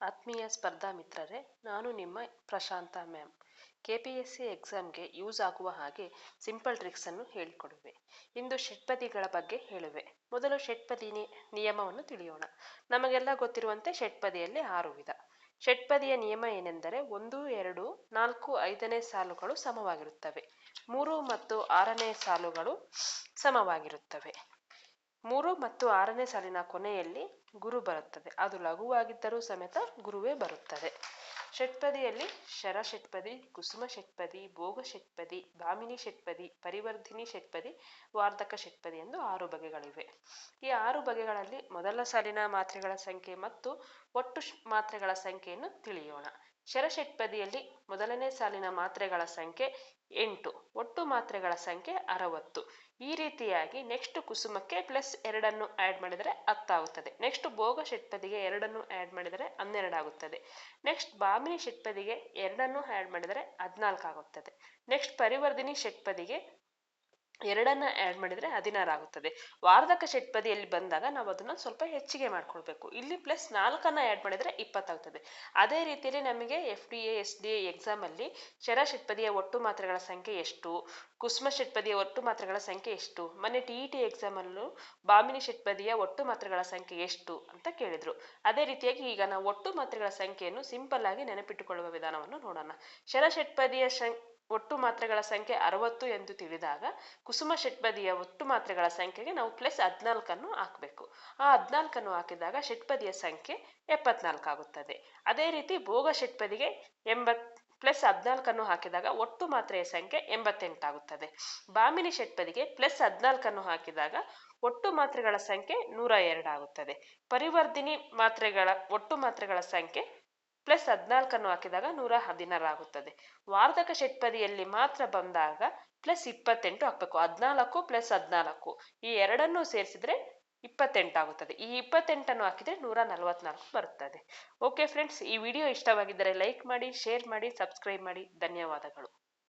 ಆತ್ಮೀಯ ಸ್ಪರ್ಧಾ ಮಿತ್ರರೇ, ನಾನು ನಿಮ್ಮ ಪ್ರಶಾಂತ ಮ್ಯಾಮ್. KPSC ಎಕ್ಸಾಮ್ಗೆ ಯೂಸ್ ಆಗುವ ಹಾಗೆ ಸಿಂಪಲ್ ಟ್ರಿಕ್ಸ್ ಅನ್ನು ಹೇಳಿಕೊಡುವೆ. ಇಂದು ಷಟ್ಪದಿಗಳ ಬಗ್ಗೆ ಹೇಳುವೆ. ಮೊದಲು ಷಟ್ಪದಿ ನಿಯಮವನ್ನು ತಿಳಿಯೋಣ. ನಮಗೆಲ್ಲ ಗೊತ್ತಿರುವಂತೆ ಷಟ್ಪದಿಯಲ್ಲಿ 6 ವಿಧ. ಷಟ್ಪದಿಯ ನಿಯಮ ಏನೆಂದರೆ 1, 2, 4, 5ನೇ ಸಾಲುಗಳು ಸಮವಾಗಿರುತ್ತವೆ. 3 ಮತ್ತು 6ನೇ ಸಾಲುಗಳು ಸಮವಾಗಿರುತ್ತವೆ. 3 ಮತ್ತು 6ನೇ ಸಾಲಿನ ಕೊನೆಯಲ್ಲಿ ಗುರು ಬರುತ್ತದೆ. ಅದು ಲಘುವಾಗಿದ್ದರೂ ಸಮೇತ ಗುರುವೇ ಬರುತ್ತದೆ. ಷಟ್ಪದಿಯಲ್ಲಿ ಶರ ಷಟ್ಪದಿ, ಕುಸುಮ ಷಟ್ಪದಿ, ಭೋಗ ಷಟ್ಪದಿ, ಭಾಮಿನಿ ಷಟ್ಪದಿ, ಪರಿವರ್ಧಿನಿ ಷಟ್ಪದಿ, ವಾರ್ಧಕ ಷಟ್ಪದಿ ಎಂದು 6 ಬಗೆಗಳಿವೆ. ಈ 6 ಬಗೆಗಳಲ್ಲಿ ಮೊದಲ ಸಾಲಿನ ಮಾತ್ರೆಗಳ ಸಂಖ್ಯೆ ಮತ್ತು ಒಟ್ಟು ಮಾತ್ರೆಗಳ ಸಂಖ್ಯೆಯನ್ನು ತಿಳಿಯೋಣ. ಶರ ಷಟ್ಪದಿಯಲ್ಲಿ ಮೊದಲನೇ ಸಾಲಿನ ಮಾತ್ರೆಗಳ ಸಂಖ್ಯೆ 8, ಒಟ್ಟು ಮಾತ್ರೆಗಳ ಸಂಖ್ಯೆ 60. ಈ ರೀತಿಯಾಗಿ ನೆಕ್ಸ್ಟ್ ಕುಸುಮಕ್ಕೆ +2 ಆ್ಯಡ್ ಮಾಡಿದರೆ 10 ಆಗುತ್ತದೆ. ನೆಕ್ಸ್ಟ್ ಭೋಗ ಷಟ್ಪದಿಗೆ 2 ಆ್ಯಡ್ ಮಾಡಿದರೆ 12 ಆಗುತ್ತದೆ. ನೆಕ್ಸ್ಟ್ ಭಾಮಿನಿ ಷಟ್ಪದಿಗೆ 2 ಆ್ಯಡ್ ಮಾಡಿದರೆ 14 ಆಗುತ್ತದೆ. ನೆಕ್ಸ್ಟ್ ಪರಿವರ್ಧಿನಿ ಷಟ್ಪದಿಗೆ 2 ಆ್ಯಡ್ ಮಾಡಿದರೆ 16 ಆಗುತ್ತದೆ. ವಾರ್ಧಕ ಷಟ್ಪದಿಯಲ್ಲಿ ಬಂದಾಗ ನಾವು ಅದನ್ನು ಸ್ವಲ್ಪ ಹೆಚ್ಚಿಗೆ ಮಾಡ್ಕೊಳ್ಬೇಕು. ಇಲ್ಲಿ +4 ಆ್ಯಡ್ ಮಾಡಿದರೆ 20 ಆಗುತ್ತದೆ. ಅದೇ ರೀತಿಯಲ್ಲಿ ನಮಗೆ FDA SDA ಎಕ್ಸಾಮಲ್ಲಿ ಶರ ಷಟ್ಪದಿಯ ಒಟ್ಟು ಮಾತ್ರೆಗಳ ಸಂಖ್ಯೆ ಎಷ್ಟು, ಕುಸುಮ ಷಟ್ಪದಿಯ ಒಟ್ಟು ಮಾತ್ರೆಗಳ ಸಂಖ್ಯೆ ಎಷ್ಟು, ಮೊನ್ನೆ TET ಎಕ್ಸಾಮಲ್ಲೂ ಭಾಮಿನಿ ಷಟ್ಪದಿಯ ಒಟ್ಟು ಮಾತ್ರೆಗಳ ಸಂಖ್ಯೆ ಎಷ್ಟು ಅಂತ ಕೇಳಿದ್ರು. ಅದೇ ರೀತಿಯಾಗಿ ಈಗ ನಾವು ಒಟ್ಟು ಮಾತ್ರೆಗಳ ಸಂಖ್ಯೆಯನ್ನು ಸಿಂಪಲ್ ಆಗಿ ನೆನಪಿಟ್ಟುಕೊಳ್ಳುವ ವಿಧಾನವನ್ನು ನೋಡೋಣ. ಶರ ಷಟ್ಪದಿಯ ಒಟ್ಟು ಮಾತ್ರೆಗಳ ಸಂಖ್ಯೆ 60 ಎಂದು ತಿಳಿದಾಗ ಕುಸುಮ ಷಟ್ಪದಿಯ ಒಟ್ಟು ಮಾತ್ರೆಗಳ ಸಂಖ್ಯೆಗೆ ನಾವು +14 ಹಾಕಬೇಕು. ಆ 14 ಹಾಕಿದಾಗ ಷಟ್ಪದಿಯ ಸಂಖ್ಯೆ 74 ಆಗುತ್ತದೆ. ಅದೇ ರೀತಿ ಭೋಗ ಷಟ್ಪದಿಗೆ +14 ಹಾಕಿದಾಗ ಒಟ್ಟು ಮಾತ್ರೆಯ ಸಂಖ್ಯೆ 88 ಆಗುತ್ತದೆ. ಭಾಮಿನಿ ಷಟ್ಪದಿಗೆ +14 ಹಾಕಿದಾಗ ಒಟ್ಟು ಮಾತ್ರೆಗಳ ಸಂಖ್ಯೆ 102 ಆಗುತ್ತದೆ. ಪರಿವರ್ಧಿನಿ ಮಾತ್ರೆಗಳ ಒಟ್ಟು ಮಾತ್ರೆಗಳ ಸಂಖ್ಯೆ +14 ಹಾಕಿದಾಗ 116 ಆಗುತ್ತದೆ. ವಾರ್ಧಕ ಷಟ್ಪದಿಯಲ್ಲಿ ಮಾತ್ರ ಬಂದಾಗ +28 ಹಾಕಬೇಕು. 14 + 14 ಈ ಎರಡನ್ನೂ ಸೇರಿಸಿದ್ರೆ 28 ಆಗುತ್ತದೆ. ಈ 28 ಹಾಕಿದ್ರೆ 144 ಬರುತ್ತದೆ. ಓಕೆ ಫ್ರೆಂಡ್ಸ್, ಈ ವಿಡಿಯೋ ಇಷ್ಟವಾಗಿದ್ದರೆ ಲೈಕ್ ಮಾಡಿ, ಶೇರ್ ಮಾಡಿ, ಸಬ್ಸ್ಕ್ರೈಬ್ ಮಾಡಿ. ಧನ್ಯವಾದಗಳು.